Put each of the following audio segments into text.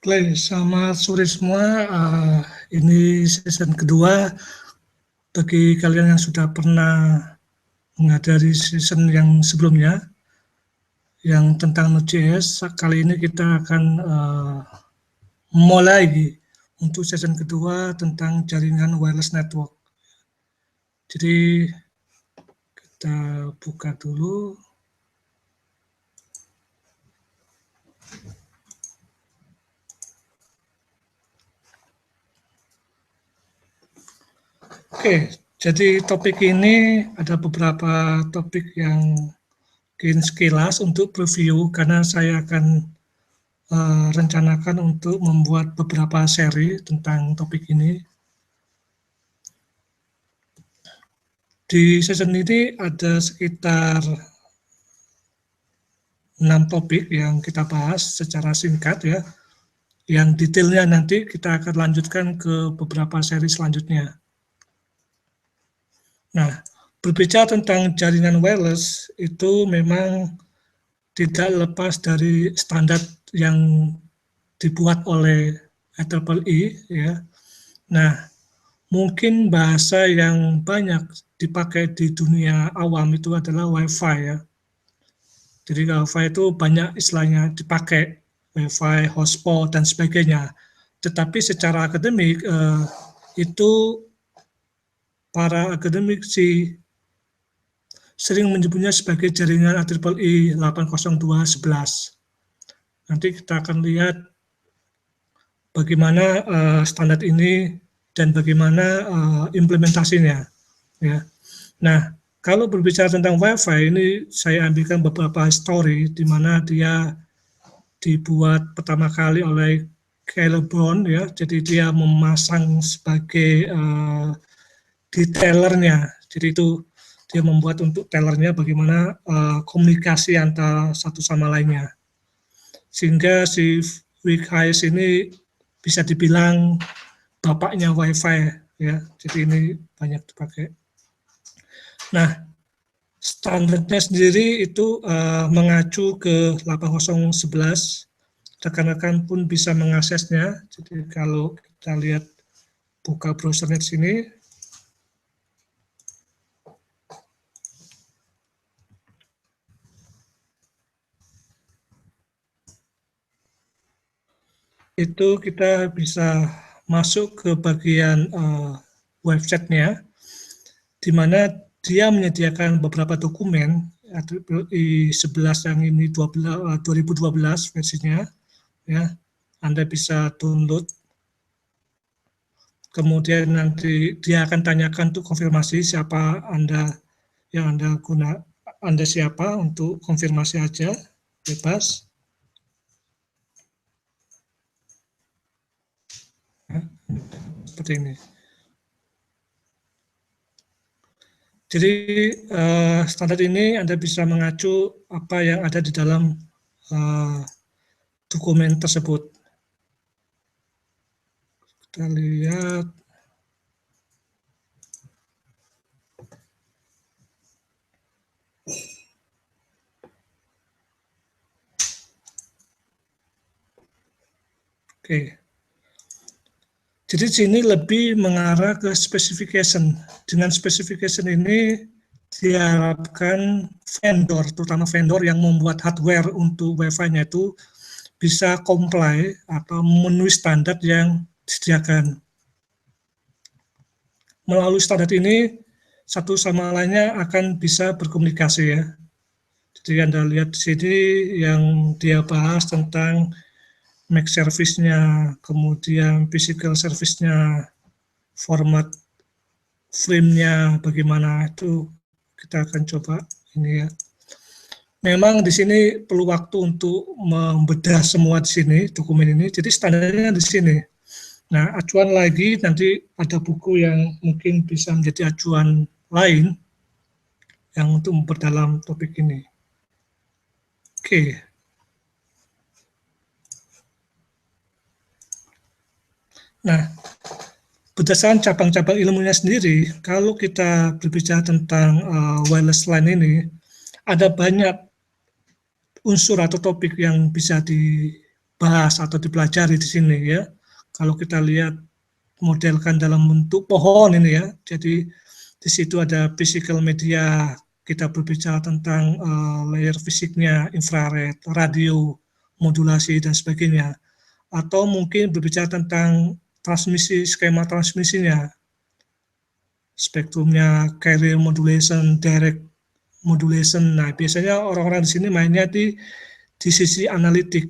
Oke, selamat sore semua. Ini season kedua. Bagi kalian yang sudah pernah menghadiri season yang sebelumnya, yang tentang Node.js, kali ini kita akan mulai untuk season kedua tentang jaringan wireless network. Jadi kita buka dulu. Oke, jadi topik ini ada beberapa topik yang mungkin sekilas untuk preview karena saya akan rencanakan untuk membuat beberapa seri tentang topik ini. Di season ini ada sekitar 6 topik yang kita bahas secara singkat ya. Yang detailnya nanti kita akan lanjutkan ke beberapa seri selanjutnya. Nah, berbicara tentang jaringan wireless itu memang tidak lepas dari standar yang dibuat oleh IEEE ya. Nah, mungkin bahasa yang banyak dipakai di dunia awam itu adalah Wi-Fi ya. Jadi Wi-Fi itu banyak istilahnya dipakai, Wi-Fi, hotspot, dan sebagainya. Tetapi secara akademik itu para akademisi sering menyebutnya sebagai jaringan IEEE 802.11. Nanti kita akan lihat bagaimana standar ini dan bagaimana implementasinya. Ya. Nah, kalau berbicara tentang Wi-Fi ini saya ambilkan beberapa story di mana dia dibuat pertama kali oleh Caleb Brown ya. Jadi dia memasang sebagai detailernya. Jadi itu dia membuat untuk tellernya bagaimana komunikasi antara satu sama lainnya. Sehingga si Rick Hayes ini bisa dibilang bapaknya Wi-Fi ya. Jadi ini banyak dipakai. Nah, standarnya sendiri itu mengacu ke 8011. Rekan-rekan pun bisa mengaksesnya. Jadi kalau kita lihat buka browsernya di sini, itu kita bisa masuk ke bagian websitenya, di mana dia menyediakan beberapa dokumen, di 11 yang ini 2012 versinya, ya. Anda bisa download, kemudian nanti dia akan tanyakan untuk konfirmasi siapa Anda yang Anda siapa, untuk konfirmasi aja, bebas. Ya, seperti ini. Jadi standar ini Anda bisa mengacu apa yang ada di dalam dokumen tersebut. Kita lihat. Oke. Jadi sini lebih mengarah ke specification. Dengan specification ini diharapkan vendor, terutama vendor yang membuat hardware untuk Wi-Fi-nya itu bisa comply atau memenuhi standar yang disediakan. Melalui standar ini, satu sama lainnya akan bisa berkomunikasi ya. Jadi Anda lihat di sini yang dia bahas tentang MAC service-nya, kemudian physical service-nya, format frame-nya bagaimana, itu kita akan coba ini ya. Memang di sini perlu waktu untuk membedah semua di sini dokumen ini. Jadi standarnya di sini. Nah, acuan lagi nanti ada buku yang mungkin bisa menjadi acuan lain yang untuk memperdalam topik ini. Oke. Nah, berdasarkan cabang-cabang ilmunya sendiri, kalau kita berbicara tentang wireless LAN ini, ada banyak unsur atau topik yang bisa dibahas atau dipelajari di sini ya. Kalau kita lihat modelkan dalam bentuk pohon ini ya, jadi di situ ada physical media, kita berbicara tentang layer fisiknya, infrared, radio, modulasi dan sebagainya. Atau mungkin berbicara tentang transmisi, skema transmisinya, spektrumnya, carrier modulation, direct modulation. Nah, biasanya orang-orang di sini mainnya di sisi analitik.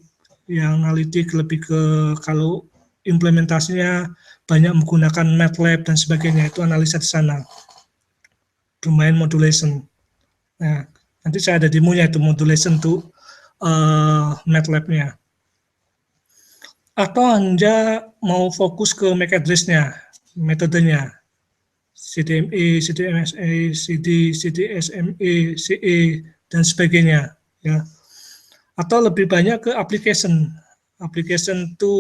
Yang analitik lebih ke kalau implementasinya banyak menggunakan MATLAB dan sebagainya, itu analisa di sana. Bermain modulation. Nah, nanti saya ada demonya itu modulation tuh MATLAB-nya. Atau Anda mau fokus ke MAC address-nya, metodenya. CDMA, CDMSA, CD, CDSMA, CE, dan sebagainya. Ya. Atau lebih banyak ke application. Application itu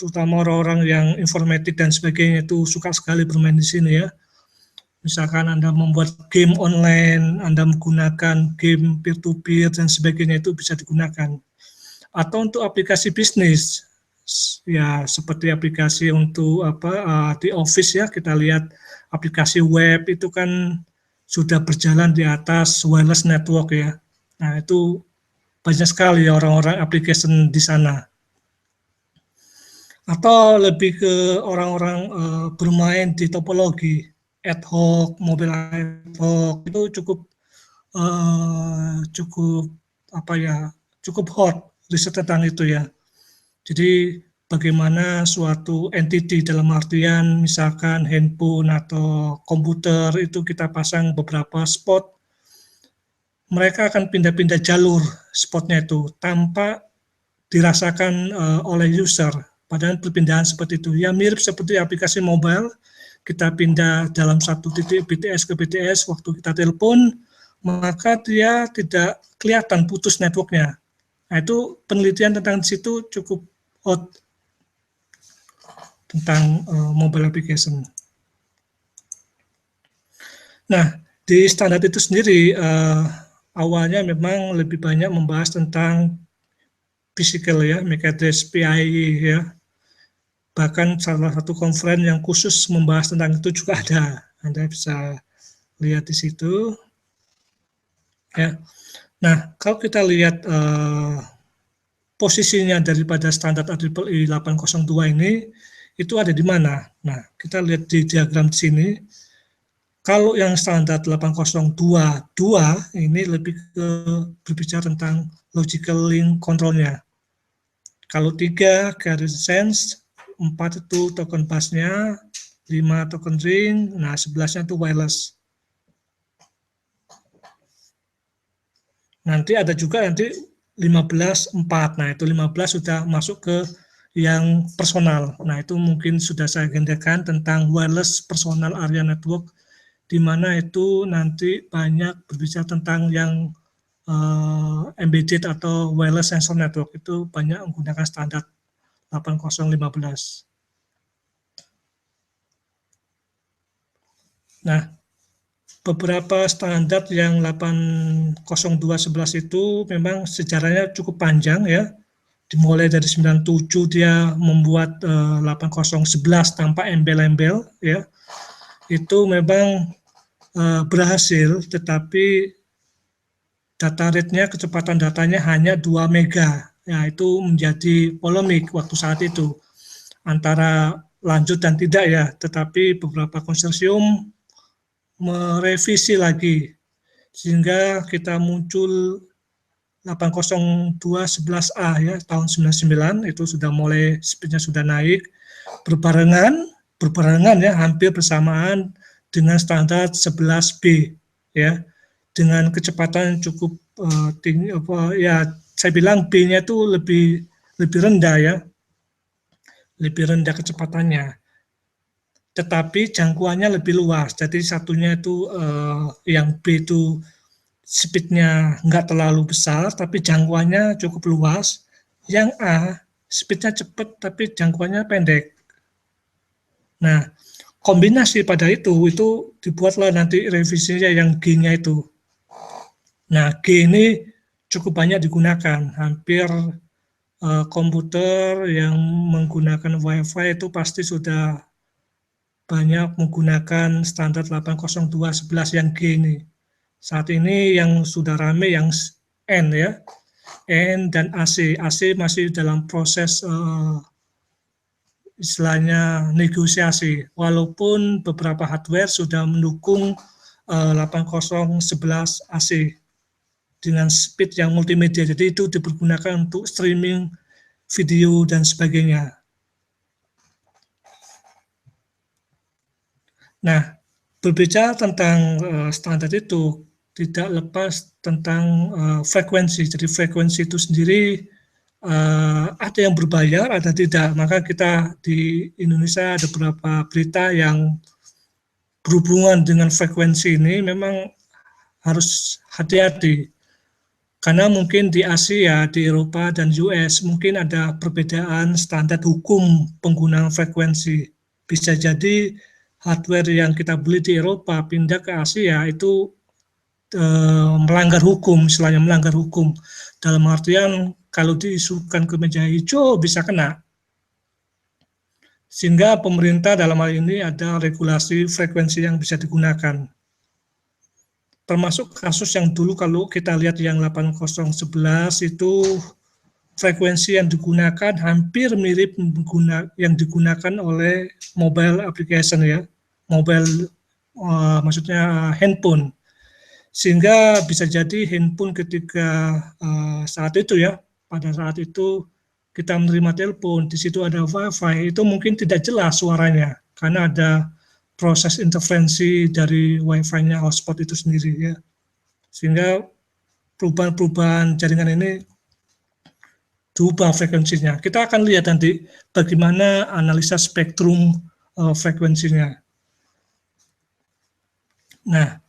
terutama orang-orang yang informatik dan sebagainya itu suka sekali bermain di sini ya. Misalkan Anda membuat game online, Anda menggunakan game peer-to-peer dan sebagainya itu bisa digunakan. Atau untuk aplikasi bisnis, ya seperti aplikasi untuk di office ya, kita lihat aplikasi web itu kan sudah berjalan di atas wireless network ya. Nah itu banyak sekali orang-orang application di sana. Atau lebih ke orang-orang bermain di topologi ad hoc, mobile ad hoc itu cukup cukup hot riset tentang itu ya. Jadi bagaimana suatu entity dalam artian misalkan handphone atau komputer itu kita pasang beberapa spot, mereka akan pindah-pindah jalur spotnya itu tanpa dirasakan oleh user. Padahal perpindahan seperti itu ya mirip seperti aplikasi mobile, kita pindah dalam satu titik BTS ke BTS waktu kita telepon, maka dia tidak kelihatan putus networknya. Nah itu penelitian tentang situ cukup hot tentang mobile application. Nah di standar itu sendiri awalnya memang lebih banyak membahas tentang physical ya, MAC address PIE ya. Bahkan salah satu conference yang khusus membahas tentang itu juga ada. Anda bisa lihat di situ. Ya. Nah, kalau kita lihat posisinya daripada standar IEEE 802 ini, itu ada di mana? Nah, kita lihat di diagram di sini. Kalau yang standar 802.2 ini lebih ke berbicara tentang logical link control-nya. Kalau 3 carrier sense, 4 itu token busnya, 5 token ring, nah 11-nya itu wireless. Nanti ada juga nanti 15.4, nah itu 15 sudah masuk ke yang personal. Nah itu mungkin sudah saya agendakan tentang wireless personal area network, di mana itu nanti banyak berbicara tentang yang embedded atau wireless sensor network, itu banyak menggunakan standar 8015. Nah, beberapa standar yang 802.11 itu memang sejarahnya cukup panjang ya. Dimulai dari 97 dia membuat 8011 tanpa embel-embel ya. Itu memang berhasil, tetapi data rate-nya, kecepatan datanya hanya 2 mega. Ya, itu menjadi polemik waktu saat itu antara lanjut dan tidak ya, tetapi beberapa konsorsium merevisi lagi sehingga kita muncul 802.11a ya tahun 99, itu sudah mulai speednya sudah naik berbarengan ya hampir bersamaan dengan standar 11b ya, dengan kecepatan cukup tinggi ya, saya bilang B-nya itu lebih rendah ya, lebih rendah kecepatannya, tetapi jangkauannya lebih luas. Jadi satunya itu yang B itu speednya nggak terlalu besar, tapi jangkauannya cukup luas. Yang A speednya cepat, tapi jangkauannya pendek. Nah, kombinasi pada itu dibuatlah nanti revisinya yang G-nya itu. Nah, G ini cukup banyak digunakan, hampir komputer yang menggunakan Wi-Fi itu pasti sudah banyak menggunakan standar 802.11 yang G ini. Saat ini yang sudah rame yang N ya, N dan AC. AC masih dalam proses istilahnya negosiasi, walaupun beberapa hardware sudah mendukung 8011 AC dengan speed yang multimedia, jadi itu dipergunakan untuk streaming video dan sebagainya. Nah, berbicara tentang standar itu tidak lepas tentang frekuensi. Jadi frekuensi itu sendiri ada yang berbayar, ada tidak. Maka kita di Indonesia ada beberapa berita yang berhubungan dengan frekuensi ini memang harus hati-hati. Karena mungkin di Asia, di Eropa, dan US mungkin ada perbedaan standar hukum penggunaan frekuensi. Bisa jadi hardware yang kita beli di Eropa pindah ke Asia itu melanggar hukum, istilahnya melanggar hukum. Dalam artian kalau diisukan ke meja hijau bisa kena. Sehingga pemerintah dalam hal ini ada regulasi frekuensi yang bisa digunakan. Termasuk kasus yang dulu kalau kita lihat yang 8011 itu frekuensi yang digunakan hampir mirip yang digunakan oleh mobile application ya, mobile maksudnya handphone. Sehingga bisa jadi handphone ketika saat itu ya, pada saat itu kita menerima telepon, di situ ada Wi-Fi, itu mungkin tidak jelas suaranya karena ada proses intervensi dari Wi-Fi-nya hotspot itu sendiri ya. Sehingga perubahan-perubahan jaringan ini diubah frekuensinya. Kita akan lihat nanti bagaimana analisa spektrum frekuensinya. Nah,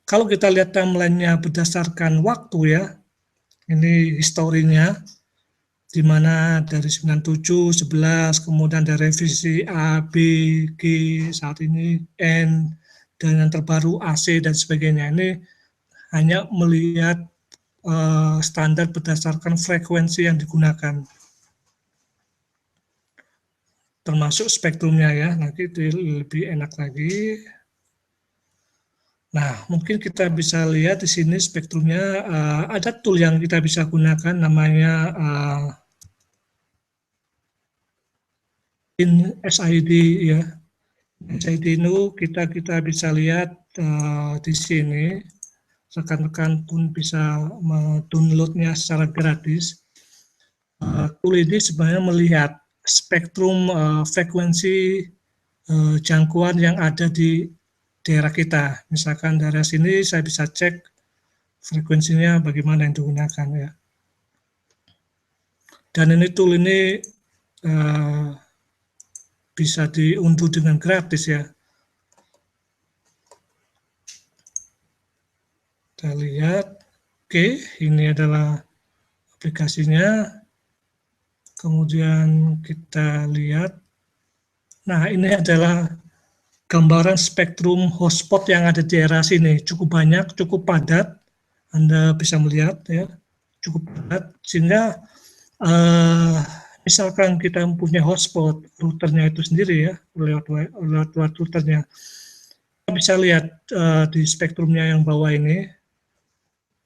kalau kita lihat timeline-nya berdasarkan waktu ya, ini historinya, di mana dari 97, 11, kemudian ada revisi A, B, G, saat ini N, dan yang terbaru AC dan sebagainya. Ini hanya melihat standar berdasarkan frekuensi yang digunakan. Termasuk spektrumnya ya, nanti itu lebih enak lagi. Nah, mungkin kita bisa lihat di sini spektrumnya ada tool yang kita bisa gunakan namanya SID ya. SID itu kita bisa lihat di sini. Rekan-rekan pun bisa mendownloadnya secara gratis. Tool ini sebenarnya melihat spektrum frekuensi jangkauan yang ada di daerah kita. Misalkan daerah sini saya bisa cek frekuensinya bagaimana yang digunakan ya. Dan ini tool ini bisa diunduh dengan gratis ya. Kita lihat, oke, ini adalah aplikasinya. Kemudian kita lihat, nah ini adalah gambaran spektrum hotspot yang ada di daerah sini. Cukup banyak, cukup padat. Anda bisa melihat ya, cukup padat. Sehingga misalkan kita mempunyai hotspot, routernya itu sendiri ya, lewat routernya. Kita bisa lihat di spektrumnya yang bawah ini,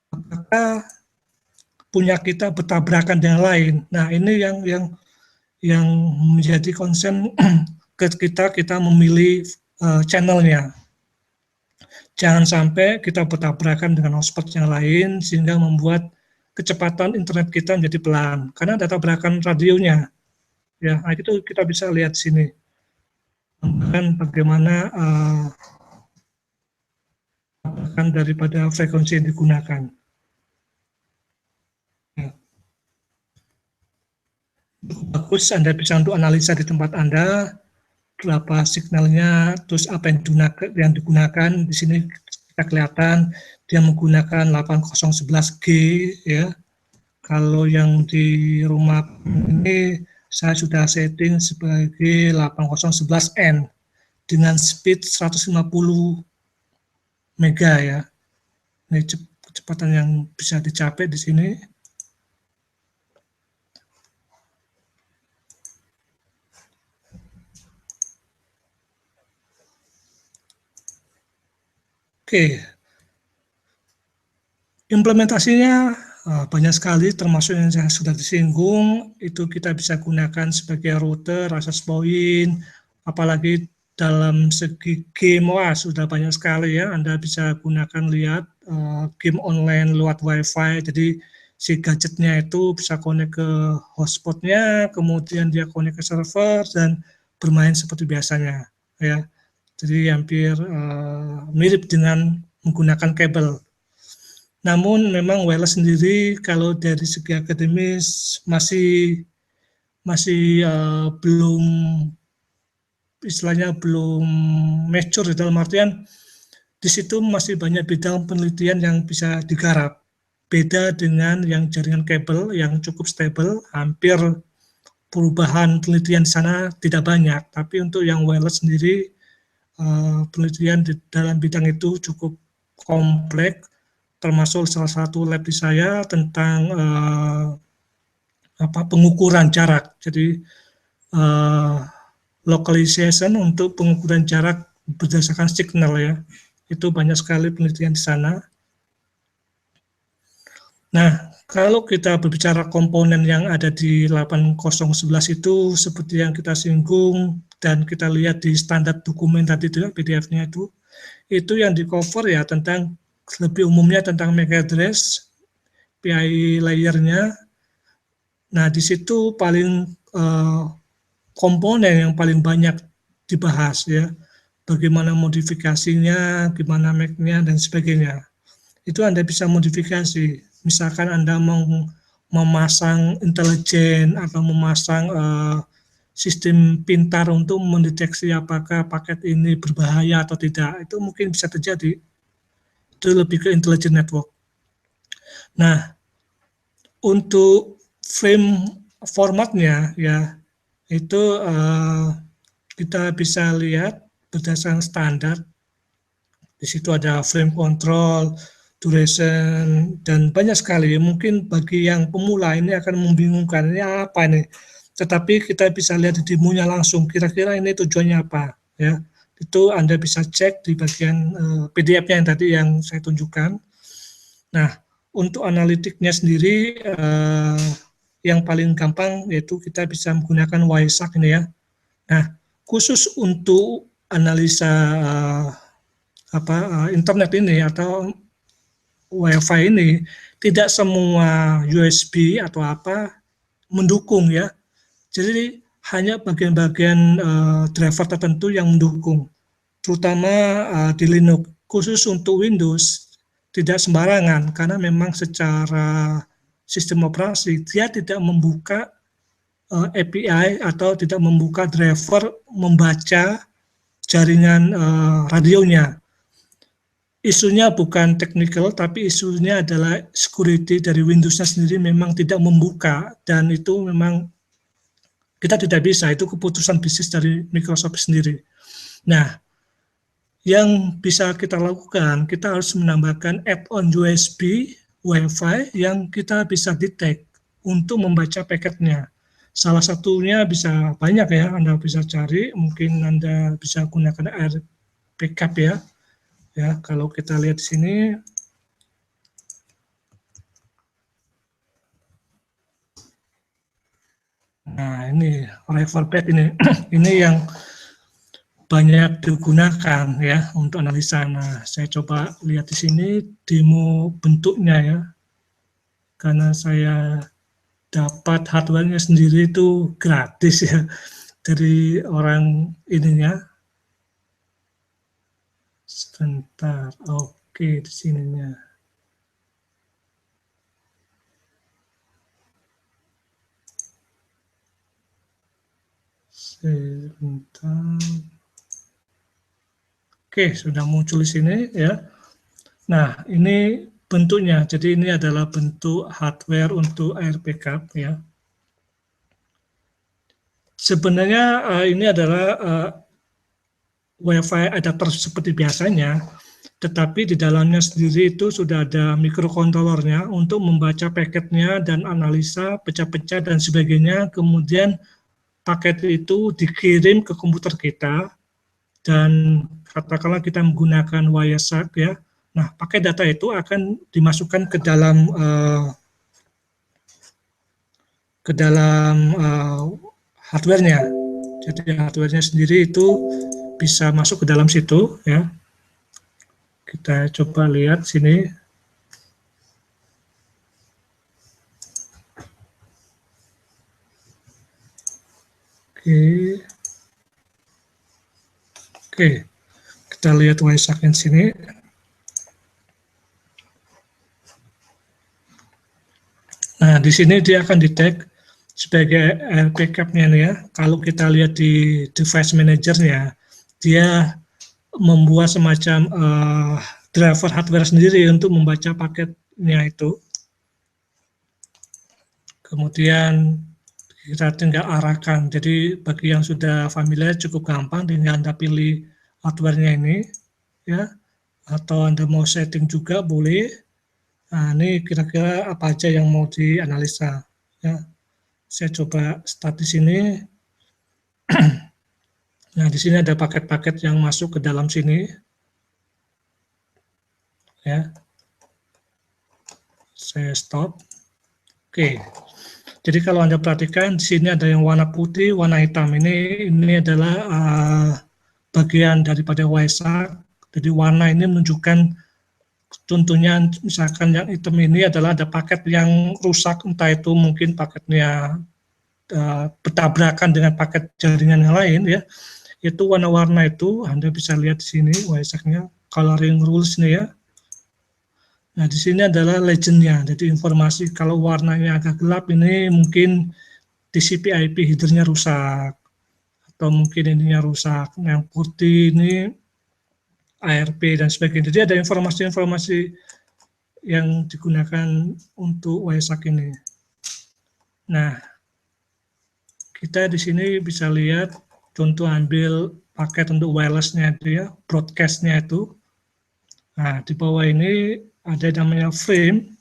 apakah punya kita bertabrakan dengan lain. Nah, ini yang menjadi concern kita memilih channelnya. Jangan sampai kita bertabrakan dengan hotspot yang lain sehingga membuat kecepatan internet kita menjadi pelan karena ada tabrakan radionya. Ya, nah itu kita bisa lihat sini. Dan bagaimana tabrakan daripada frekuensi yang digunakan. Ya. Bagus, Anda bisa untuk analisa di tempat Anda berapa signalnya, terus apa yang digunakan. Di sini kita kelihatan dia menggunakan 8011G ya. Kalau yang di rumah ini saya sudah setting sebagai 8011N dengan speed 150 mega ya. Ini kecepatan yang bisa dicapai di sini. Oke, implementasinya banyak sekali, termasuk yang sudah disinggung, itu kita bisa gunakan sebagai router, access point, apalagi dalam segi game, wah sudah banyak sekali ya, Anda bisa gunakan lihat game online lewat wifi, jadi si gadgetnya itu bisa connect ke hotspotnya, kemudian dia connect ke server, dan bermain seperti biasanya ya. Jadi hampir mirip dengan menggunakan kabel. Namun memang wireless sendiri kalau dari segi akademis masih belum, istilahnya belum mature, dalam artian di situ masih banyak bidang penelitian yang bisa digarap. Beda dengan yang jaringan kabel yang cukup stable, hampir perubahan penelitian di sana tidak banyak. Tapi untuk yang wireless sendiri, penelitian di dalam bidang itu cukup kompleks, termasuk salah satu lab di saya tentang pengukuran jarak. Jadi localization untuk pengukuran jarak berdasarkan signal ya. Itu banyak sekali penelitian di sana. Nah, kalau kita berbicara komponen yang ada di 8011 itu seperti yang kita singgung dan kita lihat di standar dokumen tadi itu ya, PDF-nya itu yang di cover ya tentang lebih umumnya tentang MAC address, PI layer-nya. Nah, di situ paling komponen yang paling banyak dibahas ya, bagaimana modifikasinya, gimana MAC-nya dan sebagainya. Itu Anda bisa modifikasi. Misalkan Anda mau memasang intelijen atau memasang sistem pintar untuk mendeteksi apakah paket ini berbahaya atau tidak, itu mungkin bisa terjadi. Itu lebih ke intelligent network. Nah, untuk frame formatnya ya, itu kita bisa lihat berdasarkan standar. Di situ ada frame control, duration, dan banyak sekali. Mungkin bagi yang pemula ini akan membingungkan, ini apa ini? Tetapi kita bisa lihat di demonya langsung, kira-kira ini tujuannya apa. Ya, itu Anda bisa cek di bagian PDF-nya yang tadi yang saya tunjukkan. Nah, untuk analitiknya sendiri, yang paling gampang yaitu kita bisa menggunakan Wireshark ini ya. Nah, khusus untuk analisa internet ini atau WiFi ini, tidak semua USB atau apa mendukung ya. Jadi hanya bagian-bagian driver tertentu yang mendukung, terutama di Linux. Khusus untuk Windows tidak sembarangan karena memang secara sistem operasi dia tidak membuka API atau tidak membuka driver membaca jaringan radionya. Isunya bukan technical, tapi isunya adalah security dari Windows-nya sendiri memang tidak membuka, dan itu memang kita tidak bisa, itu keputusan bisnis dari Microsoft sendiri. Nah, yang bisa kita lakukan, kita harus menambahkan add-on USB Wi-Fi yang kita bisa detect untuk membaca paketnya. Salah satunya bisa banyak ya, Anda bisa cari, mungkin Anda bisa gunakan Air Backup ya. Ya, kalau kita lihat di sini, nah ini Riverbed ini, ini yang banyak digunakan ya untuk analisa. Nah, saya coba lihat di sini demo bentuknya ya, karena saya dapat hardware-nya sendiri itu gratis ya dari orang ininya. Sebentar, oke di sininya. Sebentar. Oke, sudah muncul di sini ya. Nah, ini bentuknya. Jadi ini adalah bentuk hardware untuk Air Backup ya. Sebenarnya ini adalah Wi-Fi adapter seperti biasanya, tetapi di dalamnya sendiri itu sudah ada microcontrollernya untuk membaca paketnya dan analisa pecah-pecah dan sebagainya. Kemudian paket itu dikirim ke komputer kita, dan katakanlah kita menggunakan Wireshark ya, Nah, pakai data itu akan dimasukkan ke dalam hardware-nya. Jadi hardware-nya sendiri itu bisa masuk ke dalam situ ya. Kita coba lihat sini. Oke. Oke. Kita lihat Wiseak-nya sini. Nah, di sini dia akan di-tag sebagai LP cap-nya nih ya. Kalau kita lihat di device manager-nya, dia membuat semacam driver hardware sendiri untuk membaca paketnya itu. Kemudian kita tinggal arahkan. Jadi bagi yang sudah familiar cukup gampang, tinggal Anda pilih hardware-nya ini ya. Atau Anda mau setting juga boleh. Nah, ini kira-kira apa aja yang mau dianalisa ya. Saya coba start di sini. Nah, di sini ada paket-paket yang masuk ke dalam sini. Ya. Saya stop. Oke. Jadi kalau Anda perhatikan di sini ada yang warna putih, warna hitam. Ini adalah bagian daripada Wiseak. Jadi warna ini menunjukkan contohnya misalkan yang hitam ini adalah ada paket yang rusak, entah itu mungkin paketnya bertabrakan dengan paket jaringan yang lain ya. Itu warna-warna itu Anda bisa lihat di sini Wiseak-nya, coloring rules nih ya. Nah, di sini adalah legend-nya. Jadi informasi kalau warnanya agak gelap ini mungkin TCP IP header-nya rusak atau mungkin ininya rusak. Yang putih ini ARP dan sebagainya. Jadi ada informasi-informasi yang digunakan untuk Wiseak ini. Nah, kita di sini bisa lihat contoh ambil paket untuk wireless-nya itu ya, broadcast-nya itu. Nah, di bawah ini ada namanya frame,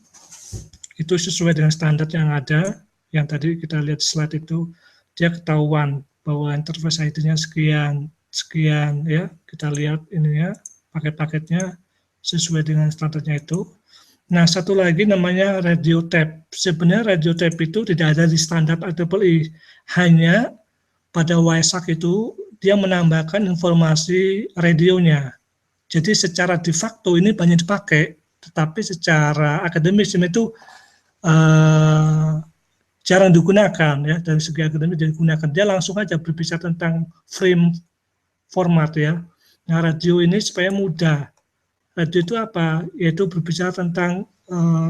itu sesuai dengan standar yang ada, yang tadi kita lihat slide itu, dia ketahuan bahwa interface ID-nya sekian, sekian ya, kita lihat ini ya, paket-paketnya sesuai dengan standarnya itu. Nah, satu lagi namanya radio tab. Sebenarnya radio tab itu tidak ada di standar IEEE, hanya pada Wiseak itu dia menambahkan informasi radionya. Jadi secara de facto ini banyak dipakai, tetapi secara akademis itu jarang digunakan ya, dari segi akademis digunakan. Dia langsung aja berbicara tentang frame format ya. Nah, radio ini supaya mudah. Radio itu apa? Yaitu berbicara tentang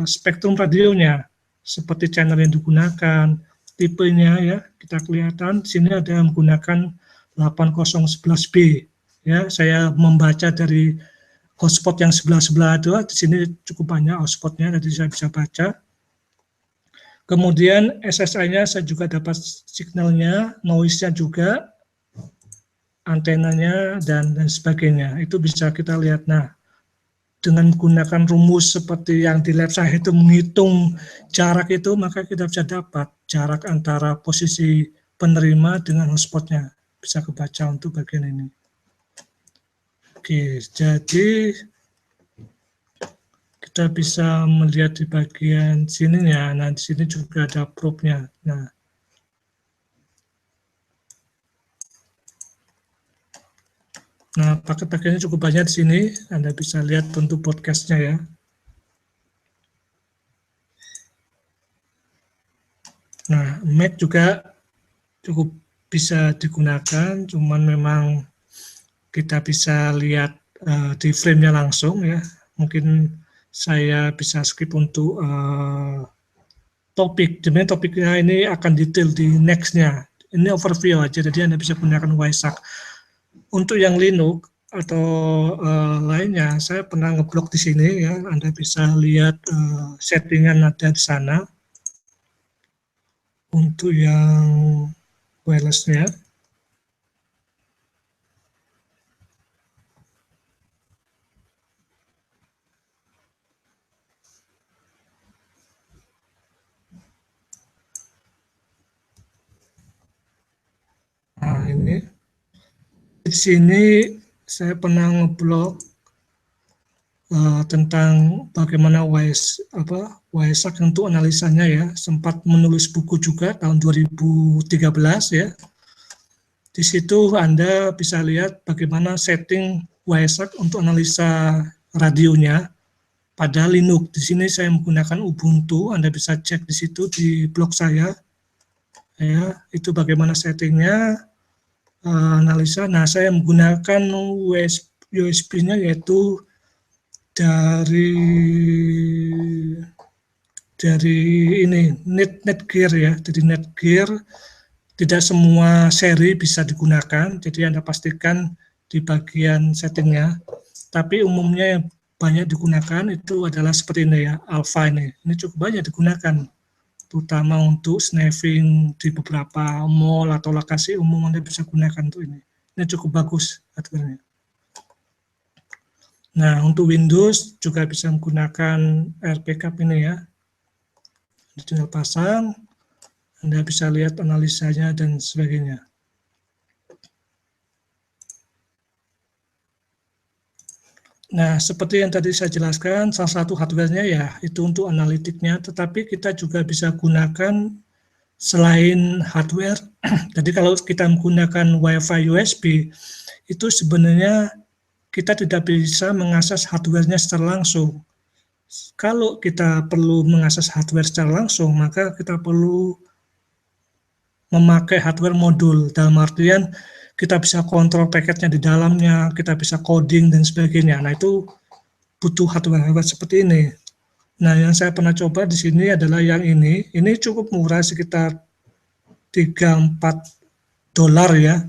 spektrum radionya, seperti channel yang digunakan, tipenya ya, kita kelihatan di sini ada yang menggunakan 8011B ya. Saya membaca dari hotspot yang sebelah-sebelah itu, di sini cukup banyak hotspotnya, jadi saya bisa baca. Kemudian SSI-nya saya juga dapat signalnya, noise-nya juga, antenanya dan sebagainya. Itu bisa kita lihat. Nah, dengan menggunakan rumus seperti yang di lab saya itu menghitung jarak itu, maka kita bisa dapat jarak antara posisi penerima dengan hotspotnya. Bisa kebaca untuk bagian ini. Oke, jadi kita bisa melihat di bagian sininya. Nah, di sini juga ada probe-nya. Nah, paket-paketnya cukup banyak di sini. Anda bisa lihat untuk podcast-nya ya. Nah, Mac juga cukup bisa digunakan, cuman memang kita bisa lihat di frame-nya langsung ya. Mungkin saya bisa skip untuk topik. Sebenarnya topiknya ini akan detail di next-nya. Ini overview aja, jadi Anda bisa gunakan Wiseak. Untuk yang Linux atau lainnya, saya pernah ngeblok di sini ya. Anda bisa lihat settingan ada di sana. Untuk yang wireless-nya. Nah, ini di sini saya pernah ngeblok tentang bagaimana WISAC untuk analisanya ya, sempat menulis buku juga tahun 2013 ya. Di situ Anda bisa lihat bagaimana setting WISAC untuk analisa radionya pada Linux. Di sini saya menggunakan Ubuntu, Anda bisa cek di situ di blog saya. Ya, itu bagaimana settingnya, analisa. Nah, saya menggunakan USB-nya yaitu dari ini Netgear ya. Jadi Netgear tidak semua seri bisa digunakan, jadi Anda pastikan di bagian settingnya. Tapi umumnya yang banyak digunakan itu adalah seperti ini ya, Alpha ini. Ini cukup banyak digunakan, terutama untuk sniffing di beberapa mall atau lokasi umum Anda bisa gunakan untuk ini. Ini cukup bagus hardware-nya. Nah, untuk Windows juga bisa menggunakan RPCap ini ya. Anda tinggal pasang, Anda bisa lihat analisanya dan sebagainya. Nah, seperti yang tadi saya jelaskan, salah satu hardware-nya ya itu untuk analitiknya, tetapi kita juga bisa gunakan selain hardware. Jadi kalau kita menggunakan Wi-Fi USB, itu sebenarnya kita tidak bisa mengakses hardware-nya secara langsung. Kalau kita perlu mengakses hardware secara langsung, maka kita perlu memakai hardware modul, dalam artian kita bisa kontrol paketnya di dalamnya, kita bisa coding dan sebagainya. Nah, itu butuh hardware seperti ini. Nah, yang saya pernah coba di sini adalah yang ini. Ini cukup murah, sekitar $3-4 ya.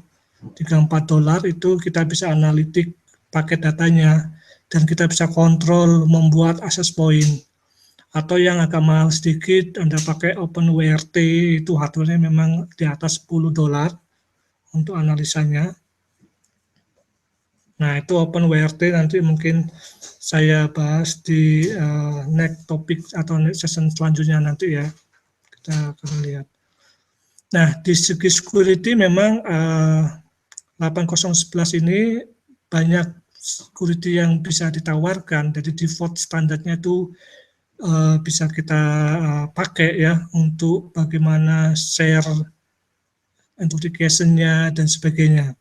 $3-4 itu kita bisa analitik paket datanya dan kita bisa kontrol membuat access point. Atau yang agak mahal sedikit, Anda pakai OpenWRT, itu hardware-nya memang di atas $10 untuk analisanya. Nah, itu OpenWRT nanti mungkin saya bahas di next topik atau next session selanjutnya nanti ya. Kita akan lihat. Nah, di segi security memang 8011 ini banyak security yang bisa ditawarkan. Jadi default standarnya itu bisa kita pakai ya untuk bagaimana share authentication-nya dan sebagainya.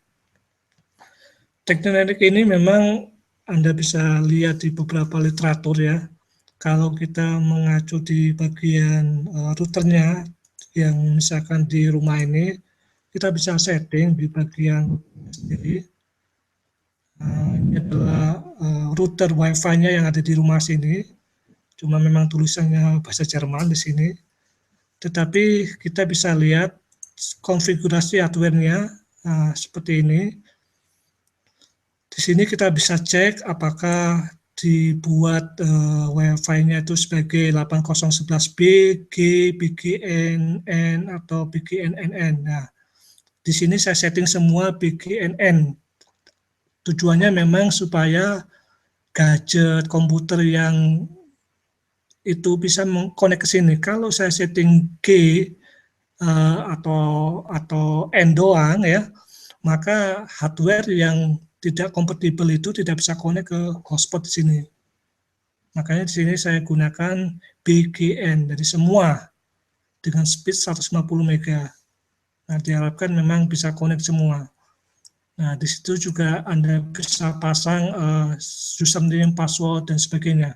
Teknik ini memang Anda bisa lihat di beberapa literatur ya. Kalau kita mengacu di bagian routernya yang misalkan di rumah ini, kita bisa setting di bagian sendiri. Ini adalah router Wi-Fi-nya yang ada di rumah sini. Cuma memang tulisannya bahasa Jerman di sini. Tetapi kita bisa lihat konfigurasi hardware-nya seperti ini. Di sini kita bisa cek apakah dibuat Wi-Fi-nya itu sebagai 8011B, G, BGNN, atau BGNNN. Nah, di sini saya setting semua BGNN. Tujuannya memang supaya gadget, komputer yang itu bisa mengkonek ke sini. Kalau saya setting G atau N doang ya, maka hardware yang tidak kompatibel itu tidak bisa connect ke hotspot di sini. Makanya di sini saya gunakan BGN, jadi semua dengan speed 150 mega. Nah, diharapkan memang bisa connect semua. Nah, di situ juga Anda bisa pasang username, password, dan sebagainya.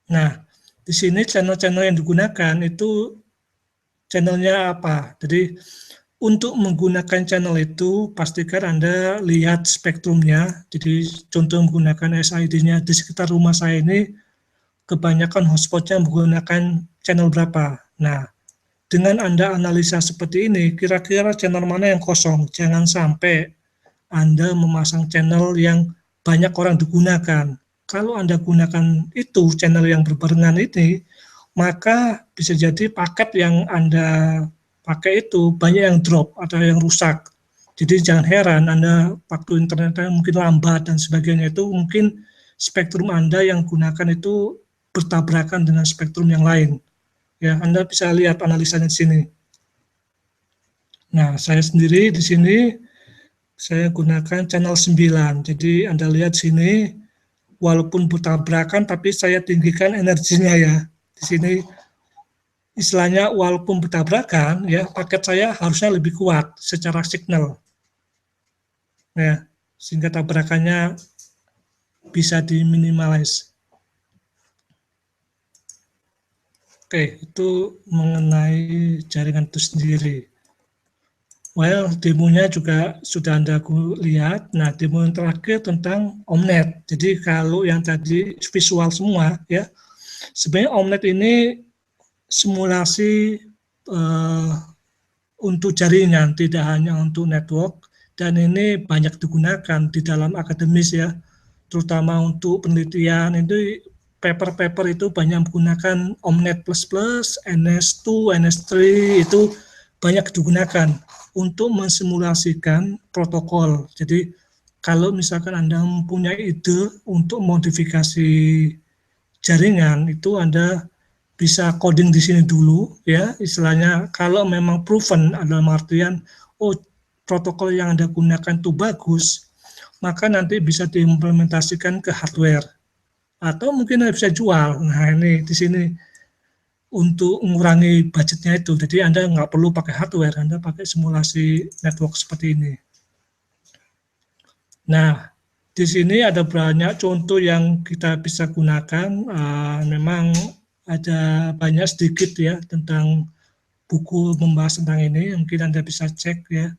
Nah, di sini channel-channel yang digunakan itu channelnya apa. Jadi, untuk menggunakan channel itu, pastikan Anda lihat spektrumnya. Jadi, contoh menggunakan SID-nya di sekitar rumah saya ini, kebanyakan hotspotnya menggunakan channel berapa. Nah, dengan Anda analisa seperti ini, kira-kira channel mana yang kosong. Jangan sampai Anda memasang channel yang banyak orang digunakan. Kalau Anda gunakan itu, channel yang berbarengan ini, maka bisa jadi paket yang Anda pakai itu banyak yang drop atau yang rusak. Jadi jangan heran Anda waktu internetnya mungkin lambat dan sebagainya, itu mungkin spektrum Anda yang gunakan itu bertabrakan dengan spektrum yang lain. Ya, Anda bisa lihat analisanya di sini. Nah, saya sendiri di sini Saya gunakan channel 9. Jadi Anda lihat sini, walaupun bertabrakan, tapi saya tinggikan energinya ya. Di sini istilahnya walaupun bertabrakan, ya paket saya harusnya lebih kuat secara signal, ya, sehingga tabrakannya bisa diminimalisir. Oke, itu mengenai jaringan itu sendiri. Well, demonya juga sudah Anda lihat. Nah, demo yang terakhir tentang Omnet. Jadi kalau yang tadi visual semua, ya, sebenarnya Omnet ini simulasi untuk jaringan, tidak hanya untuk network, dan ini banyak digunakan di dalam akademis ya, terutama untuk penelitian. Itu paper-paper itu banyak menggunakan Omnet++, NS2, NS3, itu banyak digunakan untuk mensimulasikan protokol. Jadi kalau misalkan Anda mempunyai ide untuk modifikasi jaringan, itu Anda bisa coding di sini dulu ya, istilahnya kalau memang proven dalam artian oh protokol yang Anda gunakan itu bagus, maka nanti bisa diimplementasikan ke hardware atau mungkin Anda bisa jual. Nah, ini di sini untuk mengurangi budgetnya itu, jadi Anda nggak perlu pakai hardware, Anda pakai simulasi network seperti ini. Nah, di sini ada banyak contoh yang kita bisa gunakan. Memang ada banyak sedikit ya tentang buku membahas tentang ini. Mungkin Anda bisa cek ya.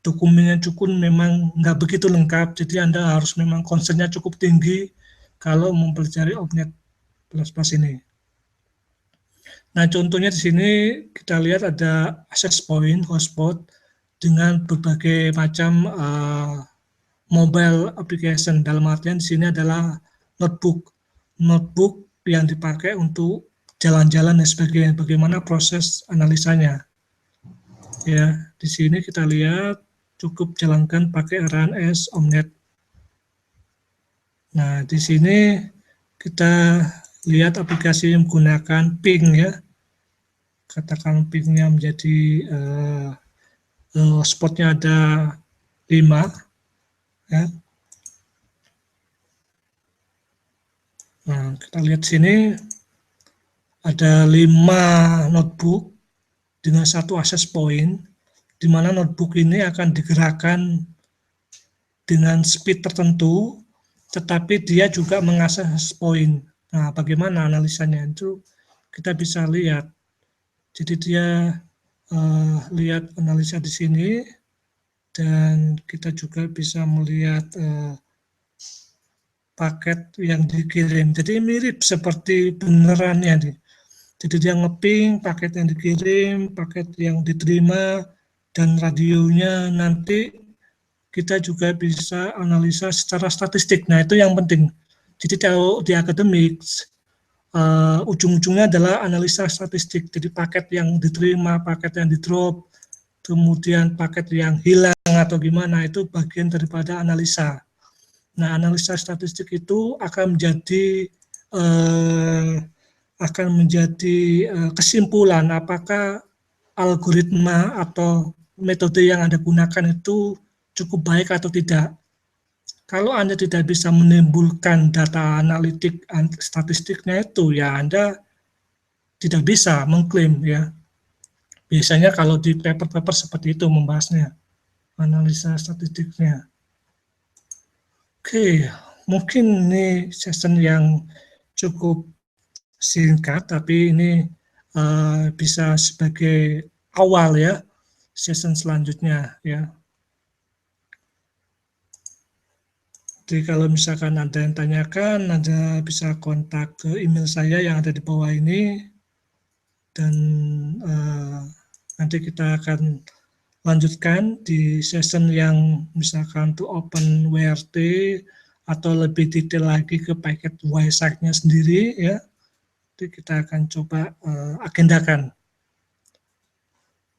Dokumennya cukup memang nggak begitu lengkap, jadi Anda harus memang concernnya cukup tinggi kalau mempelajari Omnet++ ini. Nah, contohnya di sini kita lihat ada access point, hotspot dengan berbagai macam mobile application. Dalam artian di sini adalah notebook yang dipakai untuk jalan-jalan dan sebagainya. Bagaimana proses analisanya? Ya, di sini kita lihat cukup jalankan pakai RNS Omnet. Nah, di sini kita lihat aplikasi yang menggunakan ping ya. Katakan pingnya menjadi spotnya ada 5 ya. Nah, kita lihat sini ada 5 notebook dengan satu access point, di mana notebook ini akan digerakkan dengan speed tertentu, tetapi dia juga mengakses point. Nah, bagaimana analisanya itu kita bisa lihat. Jadi dia lihat analisa di sini, dan kita juga bisa melihat paket yang dikirim. Jadi mirip seperti benerannya nih. Jadi dia ngeping paket yang dikirim, paket yang diterima, dan radionya nanti kita juga bisa analisa secara statistik. Nah, itu yang penting. Jadi kalau di akademik, ujung-ujungnya adalah analisa statistik. Jadi paket yang diterima, paket yang di-drop, kemudian paket yang hilang atau gimana, itu bagian daripada analisa. Nah, analisa statistik itu akan menjadi kesimpulan apakah algoritma atau metode yang Anda gunakan itu cukup baik atau tidak. Kalau Anda tidak bisa menimbulkan data analitik statistiknya itu, ya Anda tidak bisa mengklaim ya. Biasanya kalau di paper-paper seperti itu membahasnya, analisa statistiknya. Oke, mungkin ini session yang cukup singkat, tapi ini bisa sebagai awal ya, session selanjutnya ya. Jadi kalau misalkan ada yang tanyakan, Anda bisa kontak ke email saya yang ada di bawah ini, dan nanti kita akan lanjutkan di session yang misalkan to open WRT atau lebih detail lagi ke paket WiSite-nya sendiri ya. Jadi kita akan coba agendakan.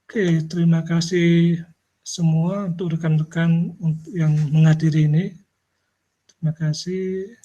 Oke, terima kasih semua untuk rekan-rekan yang menghadiri ini. Terima kasih.